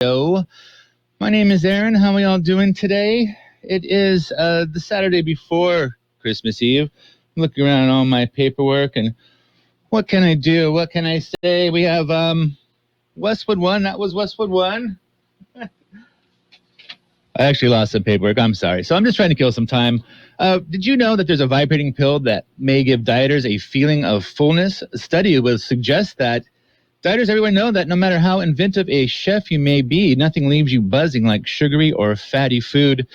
Hello. My name is Aaron. How are we all doing today? It is the Saturday before Christmas Eve. I'm looking around at all my paperwork, and what can I do? What can I say? We have Westwood 1. That was Westwood 1. I actually lost some paperwork. I'm sorry. So I'm just trying to kill some time. Did you know that there's a vibrating pill that may give dieters a feeling of fullness? A study will suggest that dieters everywhere know that no matter how inventive a chef you may be, nothing leaves you buzzing like sugary or fatty food.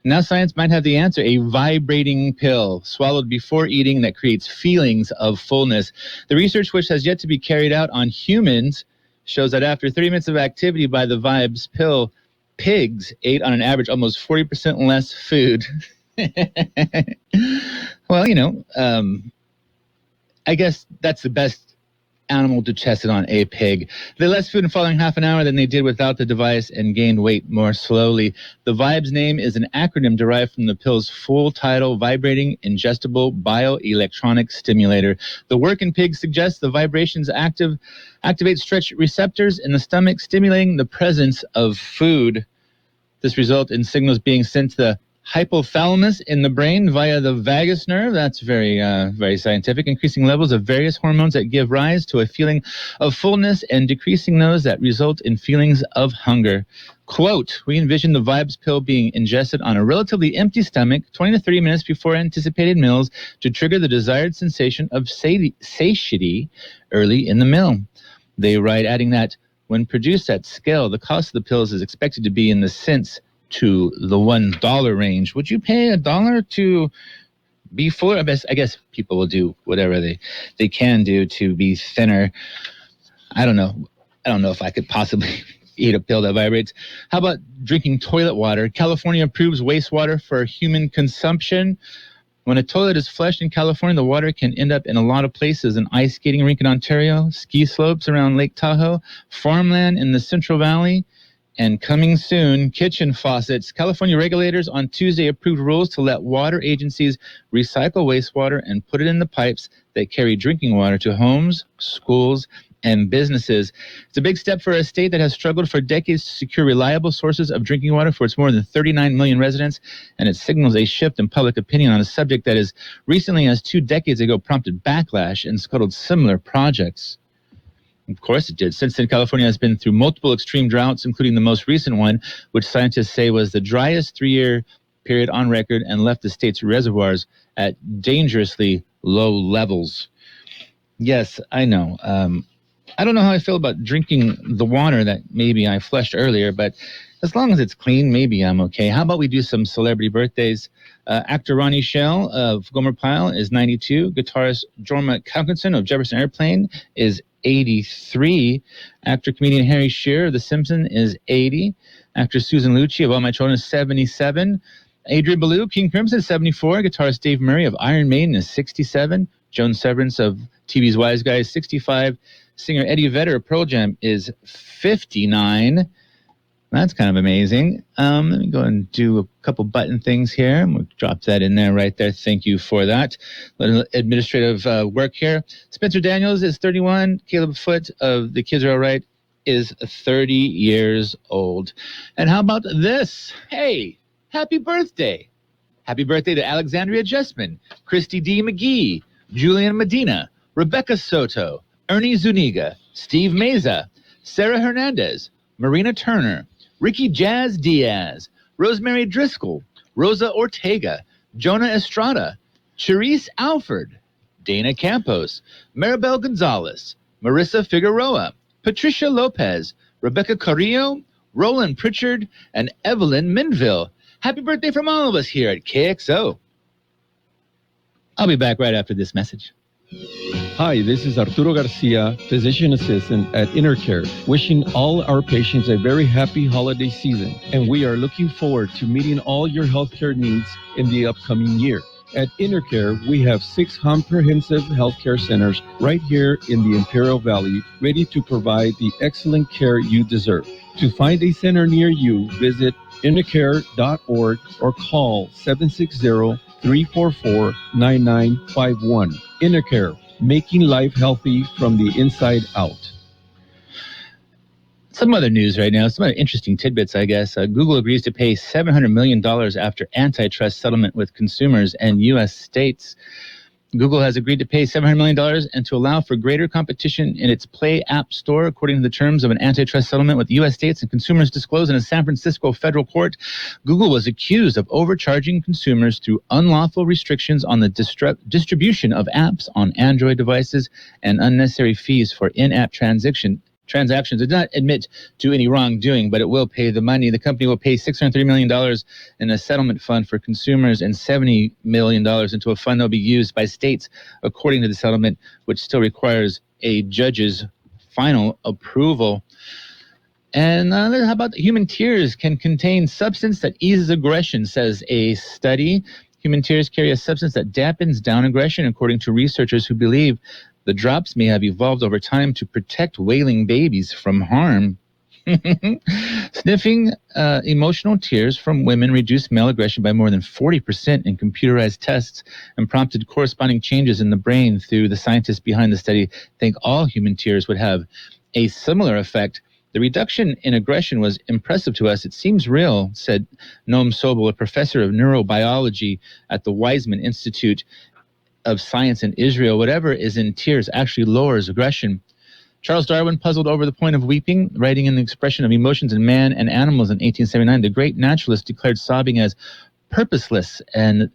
Now science might have the answer, a vibrating pill swallowed before eating that creates feelings of fullness. The research, which has yet to be carried out on humans, shows that after 30 minutes of activity by the Vibes pill, pigs ate on an average almost 40% less food. Well, I guess that's the best animal to test it on, a pig. They less food in following half an hour than they did without the device and gained weight more slowly. The Vibes name is an acronym derived from the pill's full title, Vibrating Ingestible Bioelectronic Stimulator. The work in pigs suggests the vibrations activate stretch receptors in the stomach, stimulating the presence of food. This results in signals being sent to the hypothalamus in the brain via the vagus nerve. That's very scientific, increasing levels of various hormones that give rise to a feeling of fullness and decreasing those that result in feelings of hunger. Quote, we envision the Vibes pill being ingested on a relatively empty stomach 20 to 30 minutes before anticipated meals to trigger the desired sensation of satiety early in the meal. They write, adding that when produced at scale, the cost of the pills is expected to be in the cents to the $1 range. Would you pay $1 to be fuller? I guess people will do whatever they can do to be thinner. I don't know if I could possibly eat a pill that vibrates. How about drinking toilet water? California approves wastewater for human consumption. When a toilet is flushed in California, the water can end up in a lot of places: an ice skating rink in Ontario, ski slopes around Lake Tahoe, farmland in the Central Valley, and coming soon, kitchen faucets. California regulators on Tuesday approved rules to let water agencies recycle wastewater and put it in the pipes that carry drinking water to homes, schools, and businesses. It's a big step for a state that has struggled for decades to secure reliable sources of drinking water for its more than 39 million residents, and it signals a shift in public opinion on a subject that as recently as 2 decades ago prompted backlash and scuttled similar projects. Of course it did. Since then, California has been through multiple extreme droughts, including the most recent one, which scientists say was the driest 3-year period on record and left the state's reservoirs at dangerously low levels. Yes, I know. I don't know how I feel about drinking the water that maybe I flushed earlier, but as long as it's clean, maybe I'm okay. How about we do some celebrity birthdays? Actor Ronnie Shell of Gomer Pyle is 92. Guitarist Jorma Kaukenson of Jefferson Airplane is 83. Actor-comedian Harry Shearer of The Simpsons is 80. Actress Susan Lucci of All My Children is 77. Adrian Belew, King Crimson, is 74. Guitarist Dave Murray of Iron Maiden is 67. Joan Severance of TV's Wise Guy is 65. Singer Eddie Vedder of Pearl Jam is 59. That's kind of amazing. Let me go and do a couple button things here. I'm going to drop that in there right there. Thank you for that. Little administrative work here. Spencer Daniels is 31. Caleb Foote of The Kids Are All Right is 30 years old. And how about this? Hey, happy birthday. Happy birthday to Alexandria Jessman, Christy D. McGee, Julian Medina, Rebecca Soto, Ernie Zuniga, Steve Meza, Sarah Hernandez, Marina Turner, Ricky Jazz Diaz, Rosemary Driscoll, Rosa Ortega, Jonah Estrada, Charisse Alford, Dana Campos, Maribel Gonzalez, Marissa Figueroa, Patricia Lopez, Rebecca Carrillo, Roland Pritchard, and Evelyn Minville. Happy birthday from all of us here at KXO. I'll be back right after this message. Hi, this is Arturo Garcia, physician assistant at InnerCare, wishing all our patients a very happy holiday season. And we are looking forward to meeting all your healthcare needs in the upcoming year. At InnerCare, we have 6 comprehensive healthcare centers right here in the Imperial Valley, ready to provide the excellent care you deserve. To find a center near you, visit innercare.org or call 760-344-9951. InnerCare, making life healthy from the inside out. Some other news right now, some other interesting tidbits, I guess. Google agrees to pay $700 million after antitrust settlement with consumers and U.S. states. Google has agreed to pay $700 million and to allow for greater competition in its Play App Store, according to the terms of an antitrust settlement with U.S. states and consumers disclosed in a San Francisco federal court. Google was accused of overcharging consumers through unlawful restrictions on the distribution of apps on Android devices and unnecessary fees for in-app transactions. It did not admit to any wrongdoing, but it will pay the money. The company will pay $603 million in a settlement fund for consumers and $70 million into a fund that will be used by states, according to the settlement, which still requires a judge's final approval. And how about human tears can contain substance that eases aggression, says a study. Human tears carry a substance that dampens down aggression, according to researchers who believe the drops may have evolved over time to protect wailing babies from harm. Sniffing emotional tears from women reduced male aggression by more than 40% in computerized tests and prompted corresponding changes in the brain. Through the scientists behind the study think all human tears would have a similar effect. The reduction in aggression was impressive to us. It seems real, said Noam Sobel, a professor of neurobiology at the Weizmann Institute of Science in Israel. Whatever is in tears actually lowers aggression. Charles Darwin puzzled over the point of weeping, writing in the expression of emotions in man and animals in 1879. The great naturalist declared sobbing as purposeless and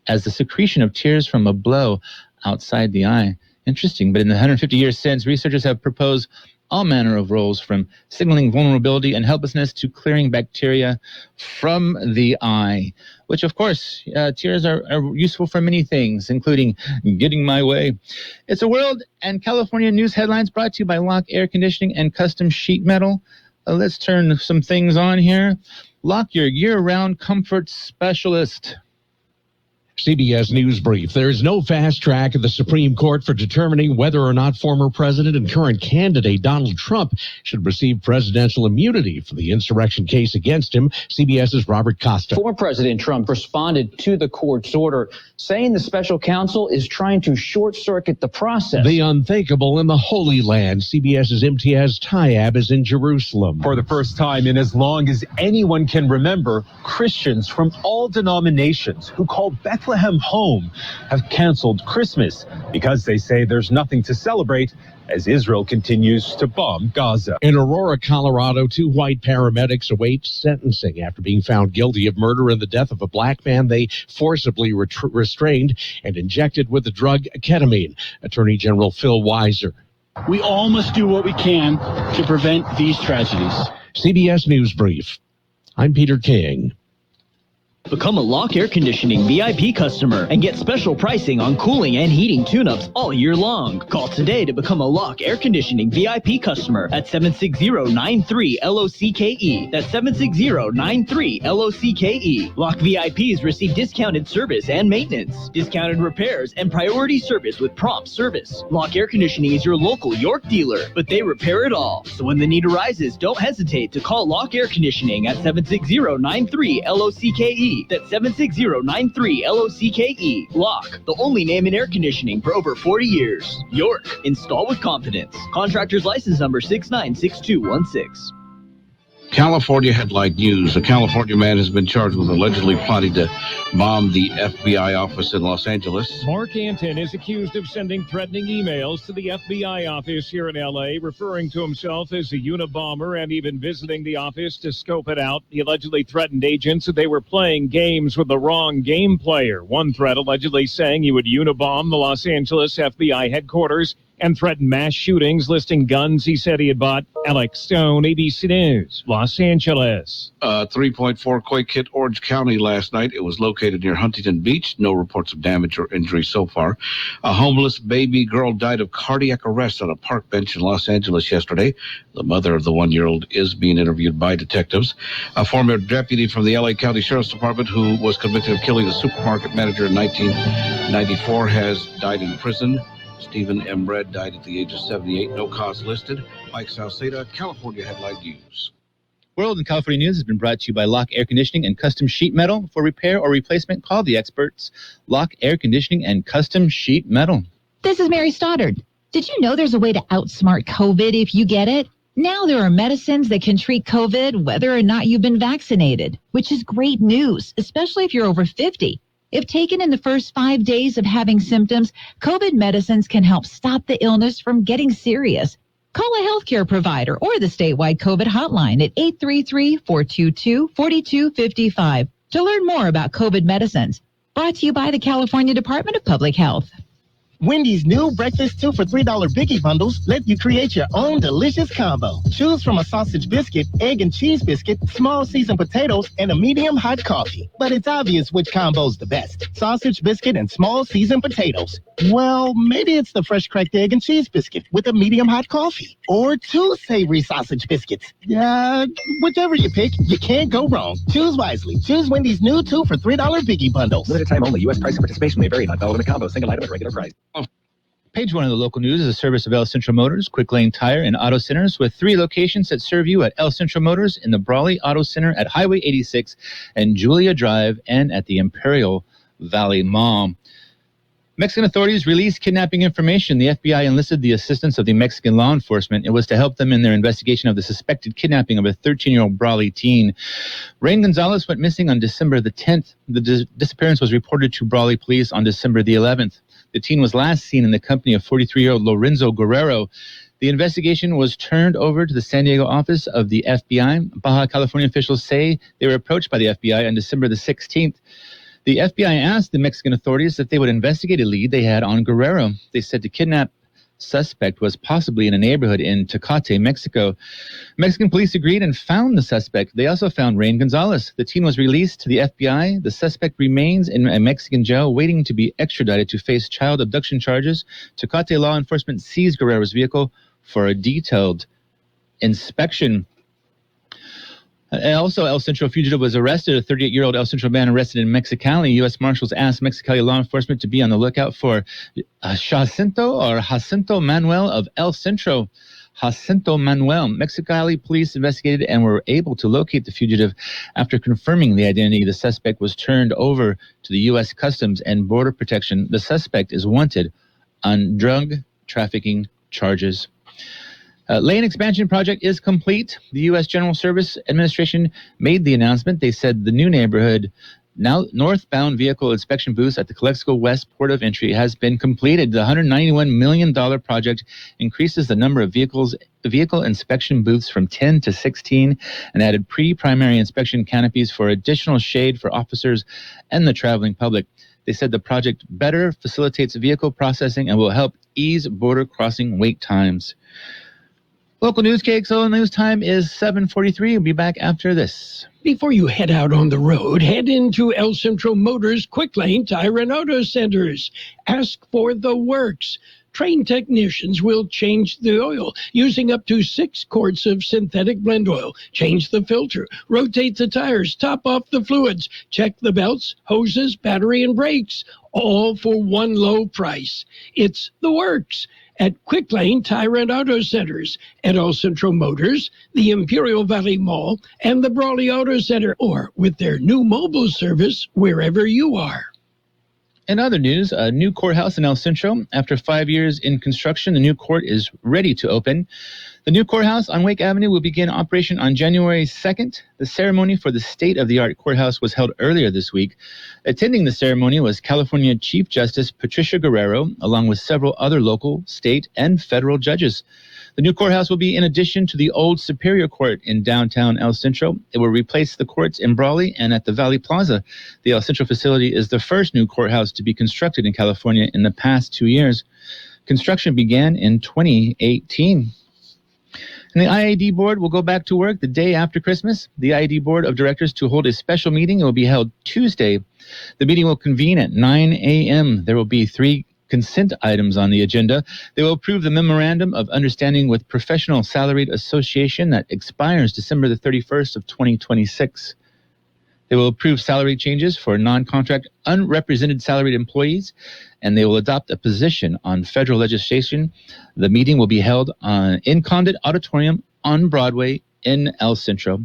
as the secretion of tears from a blow outside the eye. Interesting, but in the 150 years since, researchers have proposed all manner of roles, from signaling vulnerability and helplessness to clearing bacteria from the eye, which, of course, tears are useful for many things, including getting my way. It's a World and California news headlines brought to you by Lock Air Conditioning and Custom Sheet Metal. Let's turn some things on here. Lock, your year-round comfort specialist. CBS News Brief. There is no fast track at the Supreme Court for determining whether or not former president and current candidate Donald Trump should receive presidential immunity for the insurrection case against him. CBS's Robert Costa. Former President Trump responded to the court's order, saying the special counsel is trying to short-circuit the process. The unthinkable in the Holy Land. CBS's Imtiaz Tayyab is in Jerusalem. For the first time in as long as anyone can remember, Christians from all denominations who call Bethlehem home have canceled Christmas because they say there's nothing to celebrate as Israel continues to bomb Gaza. In Aurora, Colorado, 2 white paramedics await sentencing after being found guilty of murder and the death of a black man they forcibly restrained and injected with the drug ketamine. Attorney General Phil Weiser. We all must do what we can to prevent these tragedies. CBS News Brief. I'm Peter King. Become a Lock Air Conditioning VIP customer and get special pricing on cooling and heating tune-ups all year long. Call today to become a Lock Air Conditioning VIP customer at 760-93-LOCKE. That's 760-93-LOCKE. Lock VIPs receive discounted service and maintenance, discounted repairs, and priority service with prompt service. Lock Air Conditioning is your local York dealer, but they repair it all. So when the need arises, don't hesitate to call Lock Air Conditioning at 760-93-LOCKE. That's 760-93-LOCKE. Lock, the only name in air conditioning for over 40 years. York, install with confidence. Contractor's license number 696216. California headline news. A California man has been charged with allegedly plotting to bomb the FBI office in Los Angeles. Mark Anton is accused of sending threatening emails to the FBI office here in L.A., referring to himself as a Unabomber and even visiting the office to scope it out. He allegedly threatened agents that they were playing games with the wrong game player. One threat allegedly saying he would Unabomb the Los Angeles FBI headquarters and threatened mass shootings, listing guns he said he had bought. Alex Stone, ABC News, Los Angeles. 3.4 quake hit Orange County last night. It was located near Huntington Beach. No reports of damage or injury so far. A homeless baby girl died of cardiac arrest on a park bench in Los Angeles yesterday. The mother of the 1-year-old is being interviewed by detectives. A former deputy from the L.A. County Sheriff's Department who was convicted of killing a supermarket manager in 1994 has died in prison. Stephen M. Red died at the age of 78. No cause listed. Mike Salceda, California Headline News. World and California News has been brought to you by Lock Air Conditioning and Custom Sheet Metal. For repair or replacement, call the experts. Lock Air Conditioning and Custom Sheet Metal. This is Mary Stoddard. Did you know there's a way to outsmart COVID if you get it? Now there are medicines that can treat COVID whether or not you've been vaccinated, which is great news, especially if you're over 50. If taken in the first 5 days of having symptoms, COVID medicines can help stop the illness from getting serious. Call a healthcare provider or the statewide COVID hotline at 833-422-4255 to learn more about COVID medicines. Brought to you by the California Department of Public Health. Wendy's new breakfast 2 for $3 Biggie bundles let you create your own delicious combo. Choose from a sausage biscuit, egg and cheese biscuit, small seasoned potatoes, and a medium hot coffee. But it's obvious which combo's the best. Sausage biscuit and small seasoned potatoes. Well, maybe it's the fresh cracked egg and cheese biscuit with a medium hot coffee. Or 2 savory sausage biscuits. Whichever you pick, you can't go wrong. Choose wisely. Choose Wendy's new 2 for $3 Biggie bundles. Limited time only. U.S. price and participation may vary. Not valid in a combo. Single item at regular price. Page 1 of the local news is a service of El Centro Motors, Quick Lane Tire, and Auto Centers with 3 locations that serve you at El Centro Motors in the Brawley Auto Center at Highway 86 and Julia Drive and at the Imperial Valley Mall. Mexican authorities released kidnapping information. The FBI enlisted the assistance of the Mexican law enforcement. It was to help them in their investigation of the suspected kidnapping of a 13-year-old Brawley teen. Rain Gonzalez went missing on December the 10th. The disappearance was reported to Brawley police on December the 11th. The teen was last seen in the company of 43-year-old Lorenzo Guerrero. The investigation was turned over to the San Diego office of the FBI. Baja California officials say they were approached by the FBI on December the 16th. The FBI asked the Mexican authorities if they would investigate a lead they had on Guerrero. They said the kidnapped suspect was possibly in a neighborhood in Tecate, Mexico. Mexican police agreed and found the suspect. They also found Rain Gonzalez. The teen was released to the FBI. The suspect remains in a Mexican jail waiting to be extradited to face child abduction charges. Tecate law enforcement seized Guerrero's vehicle for a detailed inspection. Also, El Centro fugitive was arrested. A 38-year-old El Centro man arrested in Mexicali. U.S. Marshals asked Mexicali law enforcement to be on the lookout for Jacinto Manuel of El Centro. Jacinto Manuel. Mexicali police investigated and were able to locate the fugitive. After confirming the identity, the suspect was turned over to the U.S. Customs and Border Protection. The suspect is wanted on drug trafficking charges. Lane expansion project is complete. The U.S. General Service Administration made the announcement. They said the new neighborhood, now northbound vehicle inspection booths at the Calexico West Port of Entry has been completed. The $191 million project increases the number of vehicle inspection booths from 10 to 16 and added pre-primary inspection canopies for additional shade for officers and the traveling public. They said the project better facilitates vehicle processing and will help ease border crossing wait times. Local news, Kxo news time is 7:43. We'll be back after this. Before you head out on the road, head into El Centro Motors Quick Lane Tire and Auto Centers. Ask for the works. Trained technicians will change the oil using up to 6 quarts of synthetic blend oil. Change the filter, rotate the tires, top off the fluids, check the belts, hoses, battery, and brakes, all for one low price. It's the works at Quick Lane Tire and Auto Centers, at El Centro Motors, the Imperial Valley Mall, and the Brawley Auto Center, or with their new mobile service wherever you are. In other news, a new courthouse in El Centro. After 5 years in construction, the new court is ready to open. The new courthouse on Wake Avenue will begin operation on January 2nd. The ceremony for the state-of-the-art courthouse was held earlier this week. Attending the ceremony was California Chief Justice Patricia Guerrero, along with several other local, state, and federal judges. The new courthouse will be in addition to the old Superior Court in downtown El Centro. It will replace the courts in Brawley and at the Valley Plaza. The El Centro facility is the first new courthouse to be constructed in California in the past 2 years. Construction began in 2018. And the IAD board will go back to work the day after Christmas. The IAD board of directors to hold a special meeting. It will be held Tuesday. The meeting will convene at 9 a.m. There will be 3 consent items on the agenda. They will approve the Memorandum of Understanding with Professional Salaried Association that expires December the 31st of 2026. They will approve salary changes for non-contract unrepresented salaried employees, and they will adopt a position on federal legislation. The meeting will be held in Condit Auditorium on Broadway in El Centro.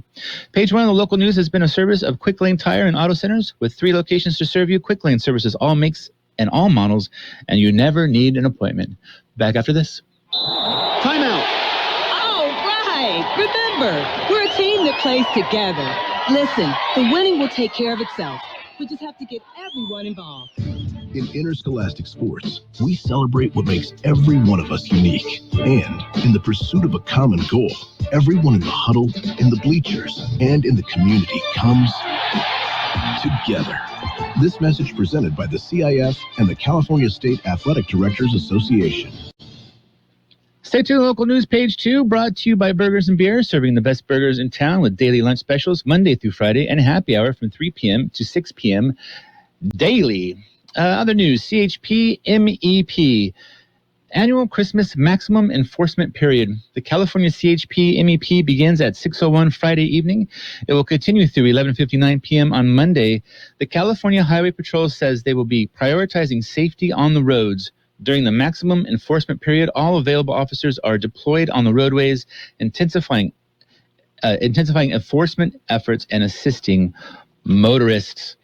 Page 1 of the local news has been a service of Quick Lane Tire and Auto Centers with 3 locations to serve you. Quick Lane services all makes and all models, and you never need an appointment. Back after this. Timeout. All right. Remember, we're a team that plays together. Listen, the winning will take care of itself. We just have to get everyone involved. In interscholastic sports, we celebrate what makes every one of us unique. And in the pursuit of a common goal, everyone in the huddle, in the bleachers, and in the community comes together. This message presented by the CIF and the California State Athletic Directors Association. Stay tuned to local news, page 2, brought to you by Burgers and Beer, serving the best burgers in town with daily lunch specials Monday through Friday and happy hour from 3 p.m. to 6 p.m. daily. Other news, CHP MEP, annual Christmas maximum enforcement period. The California CHP MEP begins at 6:01 Friday evening. It will continue through 11:59 p.m. on Monday. The California Highway Patrol says they will be prioritizing safety on the roads. During the maximum enforcement period, all available officers are deployed on the roadways, intensifying enforcement efforts and assisting motorists.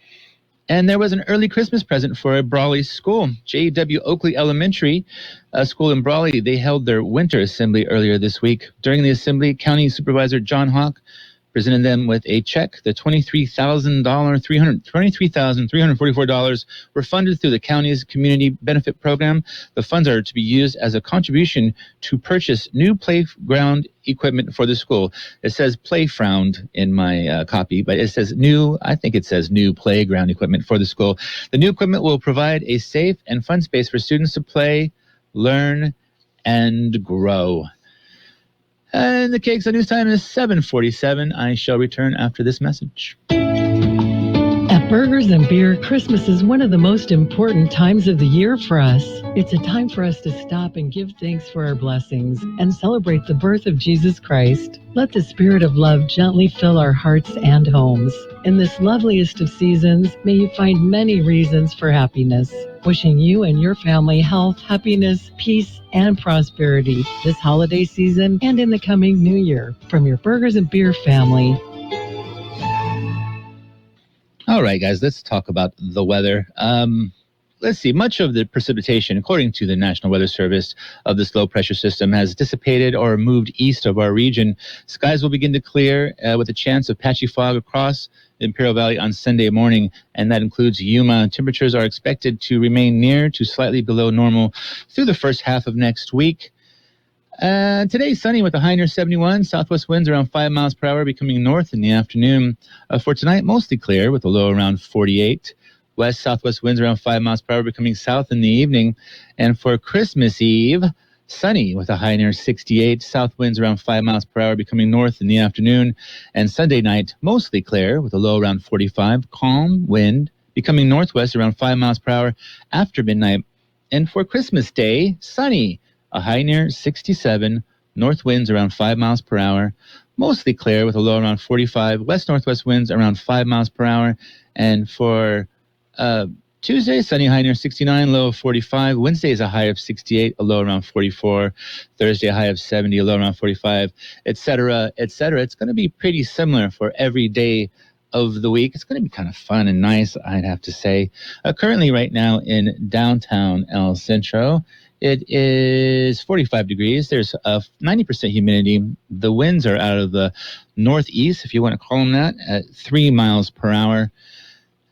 And there was an early Christmas present for a Brawley school. J.W. Oakley Elementary School in Brawley, they held their winter assembly earlier this week. During the assembly, County Supervisor John Hawk presented them with a check. The $23,344 were funded through the county's community benefit program. The funds are to be used as a contribution to purchase new playground equipment for the school. It says playground in my copy, but it says new, I think it says new playground equipment for the school. The new equipment will provide a safe and fun space for students to play, learn, and grow. And the Kxo News time is 7:47. I shall return after this message. At Burgers and Beer, Christmas is one of the most important times of the year for us. It's a time for us to stop and give thanks for our blessings and celebrate the birth of Jesus Christ. Let the spirit of love gently fill our hearts and homes. In this loveliest of seasons, may you find many reasons for happiness. Wishing you and your family health, happiness, peace, and prosperity this holiday season and in the coming new year. From your Burgers and Beer family. All right, guys, let's talk about the weather. Let's see. Much of the precipitation, according to the National Weather Service, of this low-pressure system has dissipated or moved east of our region. Skies will begin to clear with a chance of patchy fog across the Imperial Valley on Sunday morning, and that includes Yuma. Temperatures are expected to remain near to slightly below normal through the first half of next week. Today, sunny with a high near 71. Southwest winds around 5 miles per hour, becoming north in the afternoon. For tonight, mostly clear with a low around 48. West-southwest winds around 5 miles per hour, becoming south in the evening. And for Christmas Eve, sunny with a high near 68. South winds around 5 miles per hour, becoming north in the afternoon. And Sunday night, mostly clear with a low around 45. Calm wind, becoming northwest around 5 miles per hour after midnight. And for Christmas Day, sunny, a high near 67. North winds around 5 miles per hour. Mostly clear with a low around 45. West-northwest winds around 5 miles per hour. And for Tuesday, sunny, high near 69, low of 45. Wednesday is a high of 68, a low around 44. Thursday, a high of 70, a low around 45, etc., etc. It's going to be pretty similar for every day of the week. It's going to be kind of fun and nice, I'd have to say. Currently, right now in downtown El Centro, it is 45 degrees. There's 90% humidity. The winds are out of the northeast, if you want to call them that, at 3 miles per hour.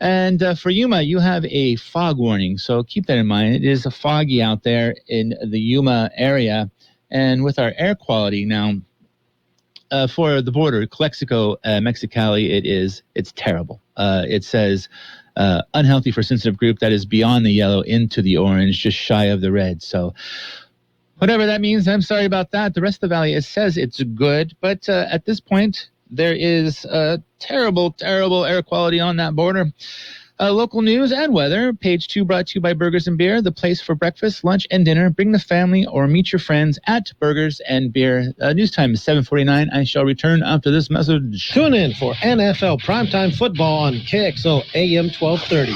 And for Yuma, you have a fog warning, so keep that in mind. It is foggy out there in the Yuma area. And with our air quality now, for the border, Calexico, Mexicali, it's terrible. It says unhealthy for sensitive group. That is beyond the yellow into the orange, just shy of the red. So whatever that means, I'm sorry about that. The rest of the valley, it says it's good, but at this point, there is terrible, terrible air quality on that border. Local news and weather. Page 2 brought to you by Burgers and Beer, the place for breakfast, lunch, and dinner. Bring the family or meet your friends at Burgers and Beer. News time is 7:49. I shall return after this message. Tune in for NFL primetime football on Kxo AM 1230.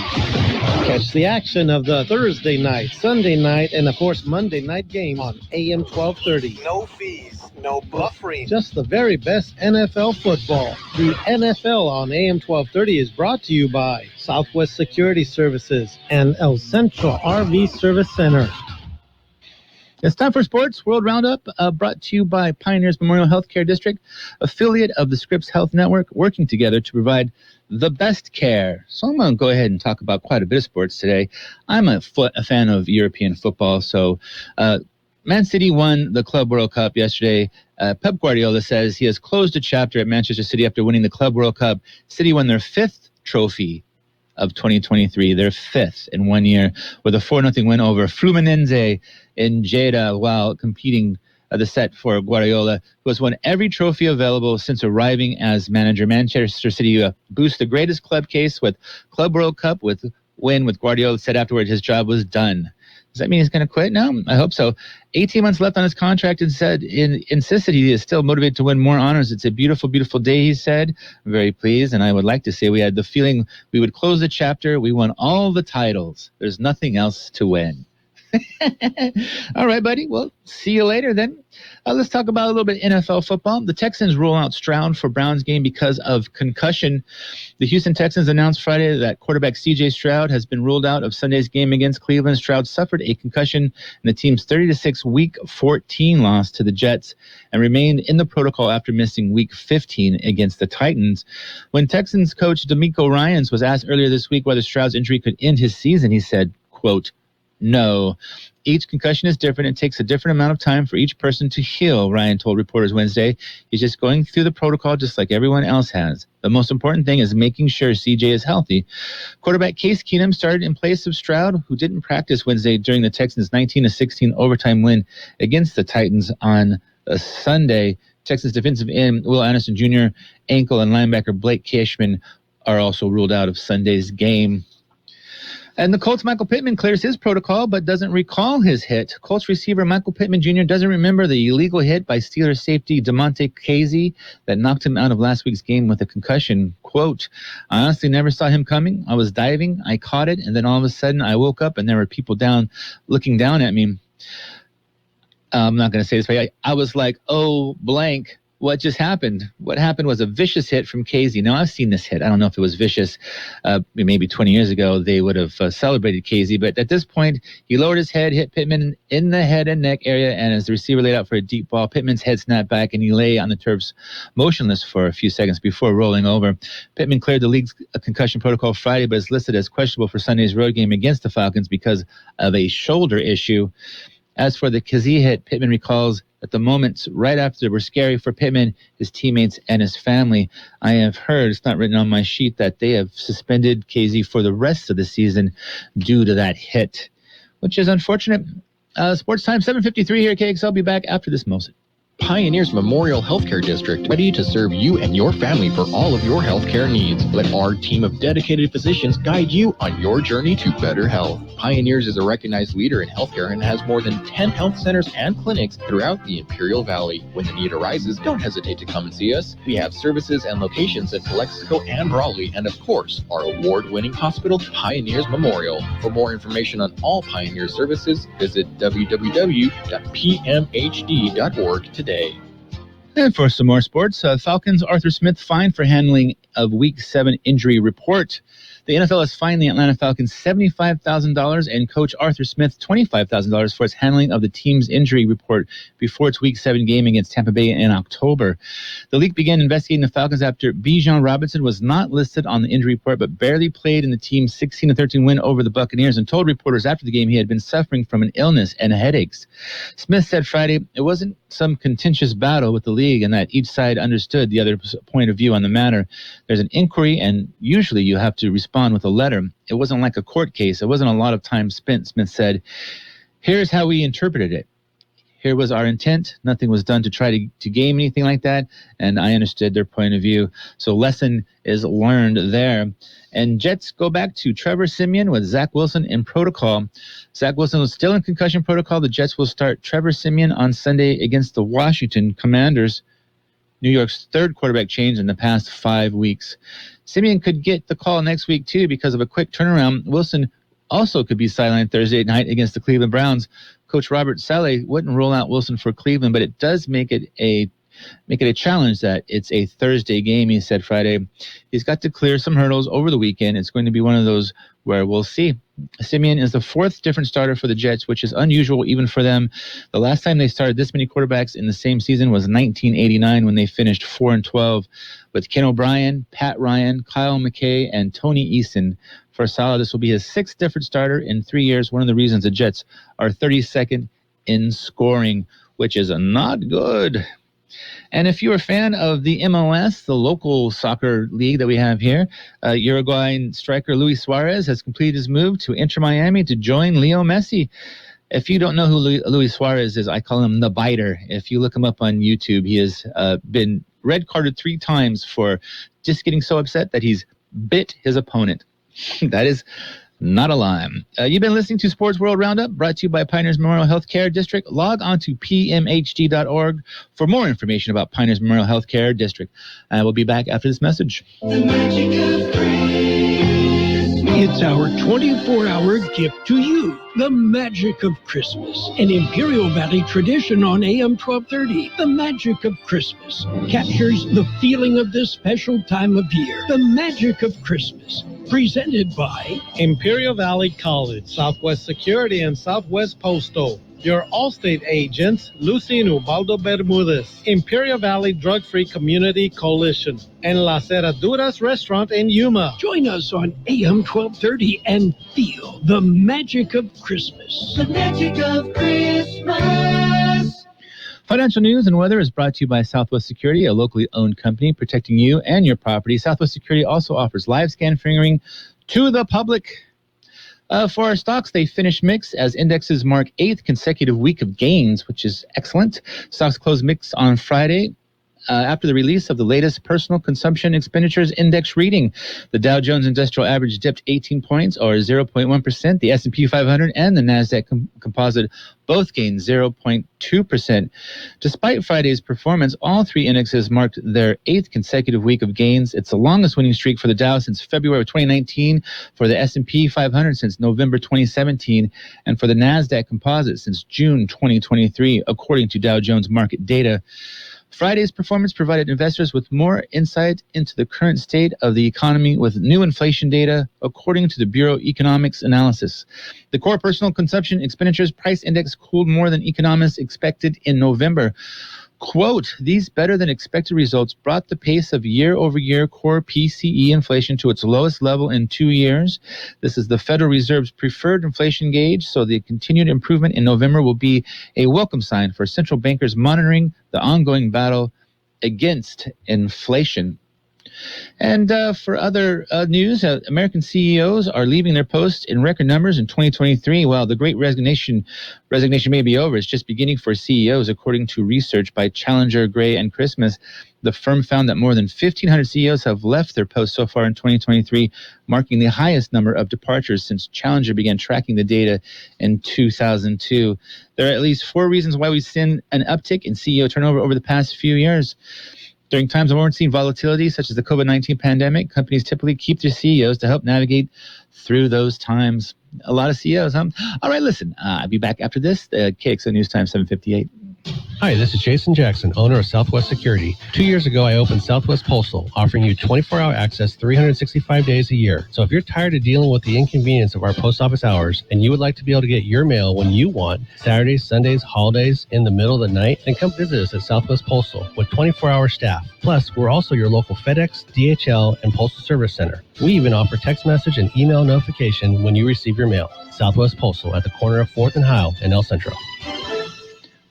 Catch the action of the Thursday night, Sunday night, and of course Monday night games on AM 1230. No fees, no buffering. Just the very best NFL football. The NFL on AM 1230 is brought to you by Southwest Security Services and El Centro RV Service Center. It's time for Sports World Roundup, brought to you by Pioneers Memorial Healthcare District, affiliate of the Scripps Health Network, working together to provide the best care. So I'm going to go ahead and talk about quite a bit of sports today. I'm a fan of European football, so Man City won the Club World Cup yesterday. Pep Guardiola says he has closed a chapter at Manchester City after winning the Club World Cup. City won their 5th trophy of 2023, their 5th in 1 year, with a 4-0 win over Fluminense in Jeddah while competing the set for Guardiola, who has won every trophy available since arriving as manager. Manchester City boosts the greatest club case with Club World Cup with Guardiola said afterward his job was done. Does that mean he's going to quit now? I hope so. 18 months left on his contract and insisted he is still motivated to win more honors. It's a beautiful, beautiful day, he said. I'm very pleased, and I would like to say we had the feeling we would close the chapter. We won all the titles. There's nothing else to win. All right, buddy. Well, see you later then. Let's talk about a little bit NFL football. The Texans rule out Stroud for Browns game because of concussion. The Houston Texans announced Friday that quarterback C.J. Stroud has been ruled out of Sunday's game against Cleveland. Stroud suffered a concussion in the team's 30-6 Week 14 loss to the Jets and remained in the protocol after missing Week 15 against the Titans. When Texans coach DeMeco Ryans was asked earlier this week whether Stroud's injury could end his season, he said, quote, "No. Each concussion is different. It takes a different amount of time for each person to heal," Ryan told reporters Wednesday. "He's just going through the protocol just like everyone else has. The most important thing is making sure CJ is healthy." Quarterback Case Keenum started in place of Stroud, who didn't practice Wednesday during the Texans' 19-16 overtime win against the Titans on Sunday. Texans defensive end Will Anderson Jr., ankle and linebacker Blake Cashman are also ruled out of Sunday's game. And the Colts' Michael Pittman clears his protocol but doesn't recall his hit. Colts receiver Michael Pittman Jr. doesn't remember the illegal hit by Steelers safety DeMonte Casey that knocked him out of last week's game with a concussion. Quote, "I honestly never saw him coming. I was diving, I caught it, and then all of a sudden I woke up and there were people looking down at me." I'm not going to say this, but I was like, oh, blank. What just happened? What happened was a vicious hit from Casey. Now, I've seen this hit. I don't know if it was vicious. Maybe 20 years ago, they would have celebrated Casey. But at this point, he lowered his head, hit Pittman in the head and neck area, and as the receiver laid out for a deep ball, Pittman's head snapped back, and he lay on the turfs motionless for a few seconds before rolling over. Pittman cleared the league's concussion protocol Friday, but is listed as questionable for Sunday's road game against the Falcons because of a shoulder issue. As for the Casey hit, Pittman recalls that the moments right after were scary for Pittman, his teammates, and his family. I have heard, it's not written on my sheet, that they have suspended Casey for the rest of the season due to that hit, which is unfortunate. Sports time, 7:53 here at KXL. I'll be back after this moment. Pioneers Memorial Healthcare District, ready to serve you and your family for all of your healthcare needs. Let our team of dedicated physicians guide you on your journey to better health. Pioneers is a recognized leader in healthcare and has more than 10 health centers and clinics throughout the Imperial Valley. When the need arises, don't hesitate to come and see us. We have services and locations in Calexico and Raleigh, and of course, our award-winning hospital, Pioneers Memorial. For more information on all Pioneer services, visit www.pmhd.org today. And for some more sports, Falcons Arthur Smith fined for handling of Week 7 injury report. The NFL has fined the Atlanta Falcons $75,000 and coach Arthur Smith $25,000 for its handling of the team's injury report before its Week 7 game against Tampa Bay in October. The league began investigating the Falcons after Bijan Robinson was not listed on the injury report but barely played in the team's 16-13 win over the Buccaneers and told reporters after the game he had been suffering from an illness and headaches. Smith said Friday it wasn't some contentious battle with the league and that each side understood the other's point of view on the matter. There's an inquiry and usually you have to respond with a letter. It wasn't like a court case. It wasn't a lot of time spent, Smith said. Here's how we interpreted it. Here was our intent. Nothing was done to try to game anything like that, and I understood their point of view. So lesson is learned there. And Jets go back to Trevor Siemian with Zach Wilson in protocol. Zach Wilson was still in concussion protocol. The Jets will start Trevor Siemian on Sunday against the Washington Commanders, New York's third quarterback change in the past 5 weeks. Siemian could get the call next week, too, because of a quick turnaround. Wilson also could be sidelined Thursday night against the Cleveland Browns. Coach Robert Saleh wouldn't rule out Wilson for Cleveland, but it does make it a challenge that it's a Thursday game, he said Friday. He's got to clear some hurdles over the weekend. It's going to be one of those where we'll see. Simeon is the fourth different starter for the Jets, which is unusual even for them. The last time they started this many quarterbacks in the same season was 1989 when they finished 4-12 with Ken O'Brien, Pat Ryan, Kyle McKay, and Tony Eason. For Saleh, this will be his sixth different starter in 3 years. One of the reasons the Jets are 32nd in scoring, which is not good. And if you're a fan of the MLS, the local soccer league that we have here, Uruguayan striker Luis Suarez has completed his move to Inter Miami to join Leo Messi. If you don't know who Luis Suarez is, I call him the Biter. If you look him up on YouTube, he has been red carded 3 times for just getting so upset that he's bit his opponent. That is not a lie. You've been listening to Sports World Roundup, brought to you by Pioneers Memorial Healthcare District. Log on to pmhd.org for more information about Pioneers Memorial Healthcare District. I will be back after this message. It's our 24-hour gift to you, the magic of Christmas. An Imperial Valley tradition on AM 1230. The magic of Christmas captures the feeling of this special time of year. The magic of Christmas. Presented by Imperial Valley College, Southwest Security, and Southwest Postal. Your Allstate agents, Lucy and Ubaldo Bermudez. Imperial Valley Drug-Free Community Coalition. And La Cerraduras Restaurant in Yuma. Join us on AM 1230 and feel the magic of Christmas. The magic of Christmas. Financial news and weather is brought to you by Southwest Security, a locally owned company protecting you and your property. Southwest Security also offers live scan fingering to the public. For our stocks, they finished mixed as indexes mark 8th consecutive week of gains, which is excellent. Stocks closed mixed on Friday after the release of the latest personal consumption expenditures index reading. The Dow Jones Industrial Average dipped 18 points, or 0.1%. The S&P 500 and the NASDAQ Composite both gained 0.2%. Despite Friday's performance, all 3 indexes marked their 8th consecutive week of gains. It's the longest winning streak for the Dow since February of 2019, for the S&P 500 since November 2017, and for the NASDAQ Composite since June 2023, according to Dow Jones market data. Friday's performance provided investors with more insight into the current state of the economy with new inflation data, according to the Bureau of Economics Analysis. The core personal consumption expenditures price index cooled more than economists expected in November. Quote, these better than expected results brought the pace of year-over-year core PCE inflation to its lowest level in 2 years. This is the Federal Reserve's preferred inflation gauge, so the continued improvement in November will be a welcome sign for central bankers monitoring the ongoing battle against inflation. And for other news, American CEOs are leaving their posts in record numbers in 2023. While the great resignation may be over, it's just beginning for CEOs, according to research by Challenger, Gray, and Christmas. The firm found that more than 1,500 CEOs have left their posts so far in 2023, marking the highest number of departures since Challenger began tracking the data in 2002. There are at least 4 reasons why we've seen an uptick in CEO turnover over the past few years. During times of unforeseen volatility, such as the COVID-19 pandemic, companies typically keep their CEOs to help navigate through those times. A lot of CEOs, huh? All right, listen, I'll be back after this. KXO News Time, 7:58. Hi, this is Jason Jackson, owner of Southwest Security. 2 years ago, I opened Southwest Postal, offering you 24-hour access 365 days a year. So if you're tired of dealing with the inconvenience of our post office hours and you would like to be able to get your mail when you want, Saturdays, Sundays, holidays, in the middle of the night, then come visit us at Southwest Postal with 24-hour staff. Plus, we're also your local FedEx, DHL, and Postal Service Center. We even offer text message and email notification when you receive your mail. Southwest Postal at the corner of 4th and Heil in El Centro.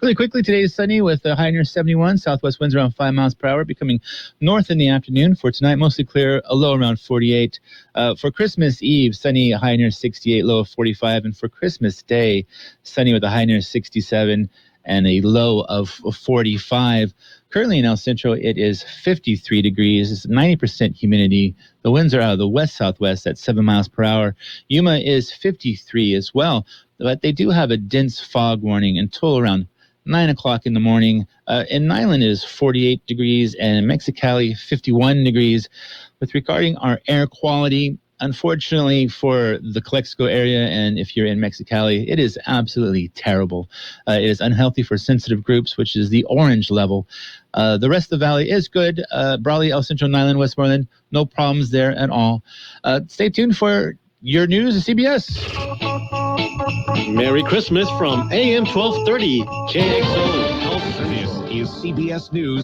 Really quickly, today is sunny with a high near 71. Southwest winds around 5 miles per hour, becoming north in the afternoon. For tonight, mostly clear, a low around 48. For Christmas Eve, sunny, a high near 68, low of 45. And for Christmas Day, sunny with a high near 67 and a low of 45. Currently in El Centro, it is 53 degrees. It's 90% humidity. The winds are out of the west-southwest at 7 miles per hour. Yuma is 53 as well, but they do have a dense fog warning until around 9 o'clock in the morning. In Nyland, it is 48 degrees, and in Mexicali, 51 degrees. With regarding our air quality, unfortunately for the Calexico area, and if you're in Mexicali, it is absolutely terrible. It is unhealthy for sensitive groups, which is the orange level. The rest of the valley is good. Brawley, El Centro, Nyland, Westmoreland, no problems there at all. Stay tuned for Your news is CBS. Merry Christmas from AM 1230 KXO. This is CBS News.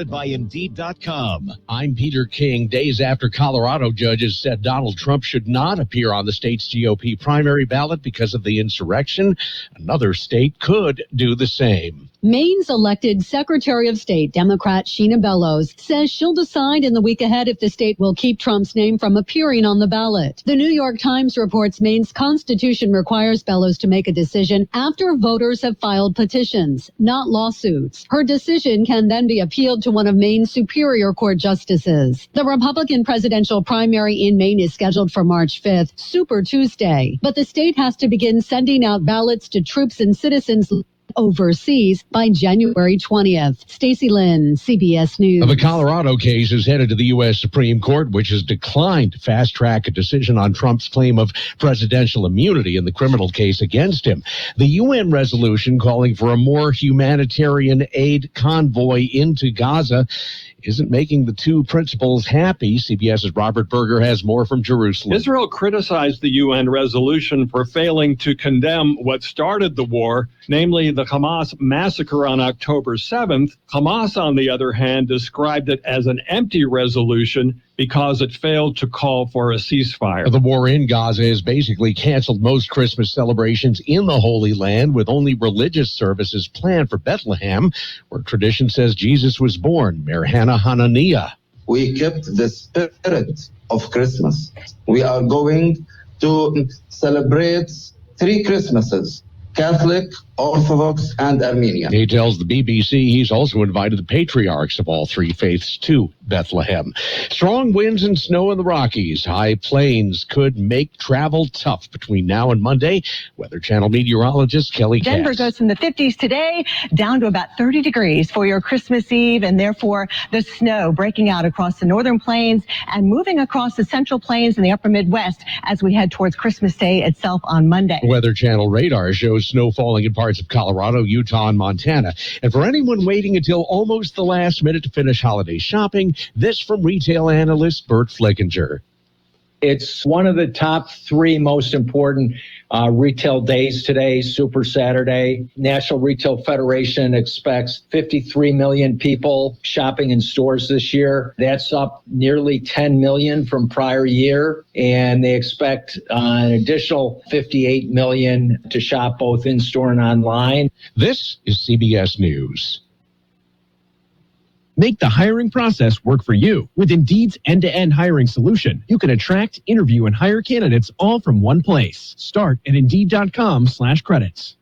By Indeed.com. I'm Peter King. Days after Colorado judges said Donald Trump should not appear on the state's GOP primary ballot because of the insurrection, another state could do the same. Maine's elected Secretary of State, Democrat Sheena Bellows, says she'll decide in the week ahead if the state will keep Trump's name from appearing on the ballot. The New York Times reports Maine's constitution requires Bellows to make a decision after voters have filed petitions, not lawsuits. Her decision can then be appealed to one of Maine's Superior Court justices. The Republican presidential primary in Maine is scheduled for March 5th, Super Tuesday, but the state has to begin sending out ballots to troops and citizens overseas by January 20th. Stacey Lynn, CBS News. The Colorado case is headed to the U.S. Supreme Court, which has declined to fast-track a decision on Trump's claim of presidential immunity in the criminal case against him. The UN resolution calling for a more humanitarian aid convoy into Gaza isn't making the two principals happy. CBS's Robert Berger has more from Jerusalem. Israel criticized the UN resolution for failing to condemn what started the war, namely the Hamas massacre on October 7th. Hamas, on the other hand, described it as an empty resolution because it failed to call for a ceasefire. The war in Gaza has basically canceled most Christmas celebrations in the Holy Land, with only religious services planned for Bethlehem, where tradition says Jesus was born. Mayor Hannah Hananiah. We kept the spirit of Christmas. We are going to celebrate 3 Christmases: Catholic, Orthodox, and Armenian. He tells the BBC he's also invited the patriarchs of all 3 faiths to Bethlehem. Strong winds and snow in the Rockies. High plains could make travel tough between now and Monday. Weather Channel meteorologist Kelly Cass. Denver goes from the 50s today down to about 30 degrees for your Christmas Eve, and therefore the snow breaking out across the northern plains and moving across the central plains and the upper Midwest as we head towards Christmas Day itself on Monday. Weather Channel radar shows snow falling in parts of Colorado, Utah, and Montana. And for anyone waiting until almost the last minute to finish holiday shopping, this from retail analyst Bert Flickinger. It's one of the top 3 most important retail days today, Super Saturday. National Retail Federation expects 53 million people shopping in stores this year. That's up nearly 10 million from prior year. And they expect an additional 58 million to shop both in-store and online. This is CBS News. Make the hiring process work for you. With Indeed's end-to-end hiring solution, you can attract, interview, and hire candidates all from one place. Start at Indeed.com/credits.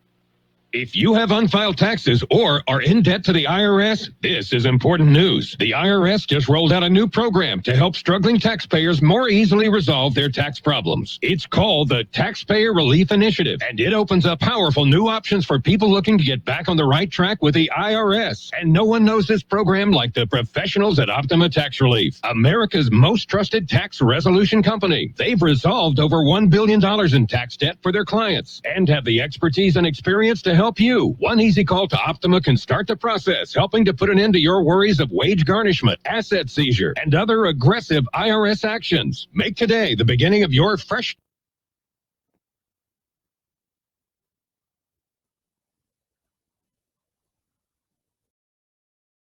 If you have unfiled taxes or are in debt to the IRS, this is important news. The IRS just rolled out a new program to help struggling taxpayers more easily resolve their tax problems. It's called the Taxpayer Relief Initiative, and it opens up powerful new options for people looking to get back on the right track with the IRS. And no one knows this program like the professionals at Optima Tax Relief, America's most trusted tax resolution company. They've resolved over $1 billion in tax debt for their clients and have the expertise and experience to help you. One easy call to Optima can start the process, helping to put an end to your worries of wage garnishment, asset seizure, and other aggressive IRS actions. Make today the beginning of your fresh